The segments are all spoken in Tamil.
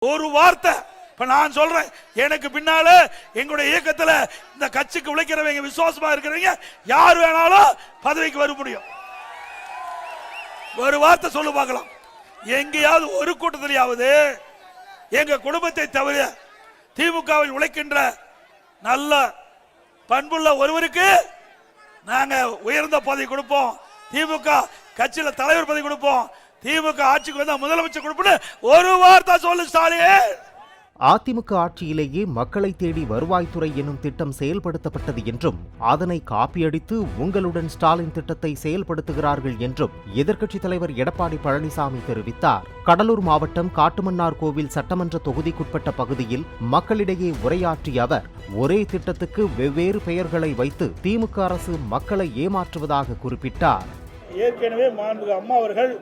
ஒரு வார்த்தை இப்ப நான் சொல்றேன், எனக்கு பின்னால எங்களுடைய இயக்கத்துல இந்த கட்சிக்கு உழைக்கிறவங்க, விசுவாசமா இருக்கிறவங்க யார் வேணாலும் பதவிக்கு வர முடியும். ஒரு வார்த்தை சொல்லு பார்க்கலாம். எங்கேயாவது ஒரு கூட்டத்திலேயாவது எங்க குடும்பத்தை தவிர திமுகவில் உழைக்கின்ற நல்ல பண்புள்ள ஒருவருக்கு நாங்க உயர்ந்த பதவி கொடுப்போம், திமுக கட்சியில தலைவர் பதவி கொடுப்போம், திமுக ஆட்சிக்கு வந்தா முதலமைச்சர் கொடுப்போம், ஒரு வார்த்தை சொல்லு ஸ்டாலின். அதிமுக ஆட்சியிலேயே மக்களை தேடி வருவாய்த்துறை எனும் திட்டம் செயல்படுத்தப்பட்டது என்றும் அதனை காப்பியடித்து உங்களுடன் ஸ்டாலின் திட்டத்தை செயல்படுத்துகிறார்கள் என்றும் எதிர்க்கட்சித் தலைவர் எடப்பாடி பழனிசாமி தெரிவித்தார். கடலூர் மாவட்டம் காட்டுமன்னார் கோவில் சட்டமன்ற தொகுதிக்குட்பட்ட பகுதியில் மக்களிடையே உரையாற்றிய அவர், ஒரே திட்டத்துக்கு வெவ்வேறு பெயர்களை வைத்து திமுக அரசு மக்களை ஏமாற்றுவதாக குறிப்பிட்டார். ஏற்கனவே மாண்புமிகு அம்மா அவர்கள்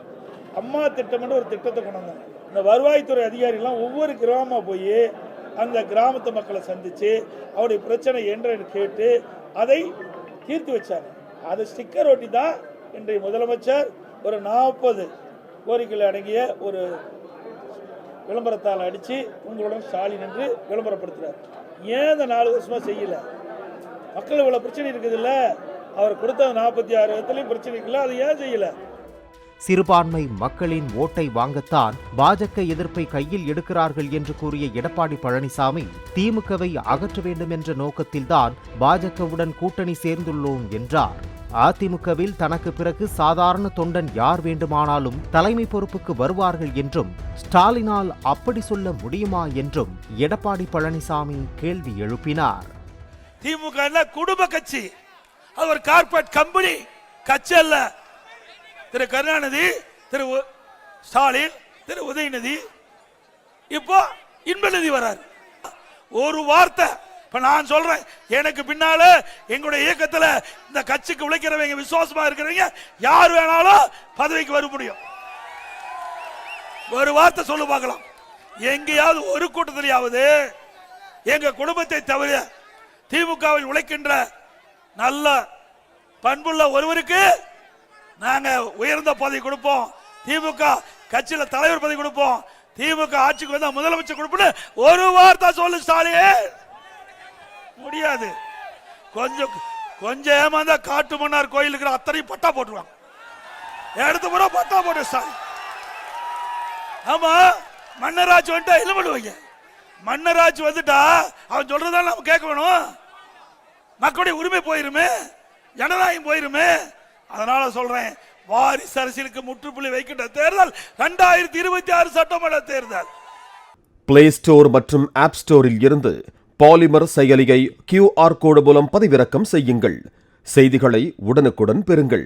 அம்மா திட்டம் என்று ஒரு திட்டத்தை கொண்டு வந்தாங்க. இந்த வருவாய்த்துறை அதிகாரிகள்லாம் ஒவ்வொரு கிராமமாக போய் அந்த கிராமத்து மக்களை சந்தித்து அவருடைய பிரச்சனை என்று கேட்டு அதை தீர்த்து வச்சாங்க. அது ஸ்டிக்கர் ஒட்டி தான் இன்றைய முதலமைச்சர் ஒரு 40 கோரிக்கைகள் அடங்கிய ஒரு விளம்பரத்தால் அடித்து உங்களுடன் ஸ்டாலின் என்று விளம்பரப்படுத்துகிறார். ஏன் இந்த 4 வருஷமாக செய்யலை? மக்கள் இவ்வளோ பிரச்சனை இருக்குது இல்லை, அவர் கொடுத்த 46 இடத்துலையும் பிரச்சனை இருக்குல்ல, அது ஏன் செய்யலை? சிறுபான்மை மக்களின் ஓட்டை வாங்கத்தான் பாஜக எதிர்ப்பை கையில் எடுக்கிறார்கள் என்று கூறிய எடப்பாடி பழனிசாமி, திமுகவை அகற்ற வேண்டும் என்ற நோக்கத்தில்தான் பாஜகவுடன் கூட்டணி சேர்ந்துள்ளோம் என்றார். அதிமுகவில் தனக்கு பிறகு சாதாரண தொண்டன் யார் வேண்டுமானாலும் தலைமை பொறுப்புக்கு வருவார்கள் என்றும், ஸ்டாலினால் அப்படி சொல்ல முடியுமா என்றும் எடப்பாடி பழனிசாமி கேள்வி எழுப்பினார். திமுக குடும்ப கட்சி, அது ஒரு கார்பரேட் கம்பெனி கட்சி அல்ல. திரு கருணாநிதி, திரு ஸ்டாலின், திரு உதயநிதி, இப்போ இன்பநிதி வராரு. ஒரு வார்த்தை இப்ப நான் சொல்றேன், எனக்கு பின்னால எங்களுடைய இயக்கத்துல இந்த கட்சிக்கு உழைக்கிறவங்க, விசுவாசமா இருக்கிறவங்க யார் வேணாலும் பதவிக்கு வர முடியும். ஒரு வார்த்தை சொல்லு பார்க்கலாம். எங்கேயாவது ஒரு கூட்டத்திலேயாவது எங்க குடும்பத்தை தவிர திமுகவில் உழைக்கின்ற நல்ல பண்புள்ள ஒருவருக்கு நாங்க உயர்ந்த பதவி கொடுப்போம், திமுக கட்சியில தலைவர் பதவி கொடுப்போம், திமுக ஆட்சிக்கு வந்தா முதலமைச்சர் கொடுப்போம், ஒரு வார்த்தை சொல்லு ஸ்டாலின். முடியாது. கொஞ்சம் ஏமாந்தா காட்டுமன்னார் கோயிலுக்கு அத்தனையும் பட்டா போட்டுருவாங்க. எடுத்து முறை பட்டா போட்டு ஸ்டாலின். ஆமா, மன்னராட்சி வந்துட்டா என்ன பண்ணுவாங்க? மன்னராட்சி வந்துட்டா அவன் சொல்றதால நம்ம கேட்க வேணும். மக்களுடைய உரிமை போயிருமே, ஜனநாயகம் போயிருமே. அதனால சொல்றேன், வாரிசு அரசியலுக்கு முற்றுப்புள்ளி வைக்கின்ற தேர்தல் 2026 சட்டமன்ற தேர்தல். பிளே ஸ்டோர் மற்றும் ஆப் ஸ்டோரில் இருந்து பாலிமர் செயலியை QR கோடு மூலம் பதிவிறக்கம் செய்யுங்கள். செய்திகளை உடனுக்குடன் பெறுங்கள்.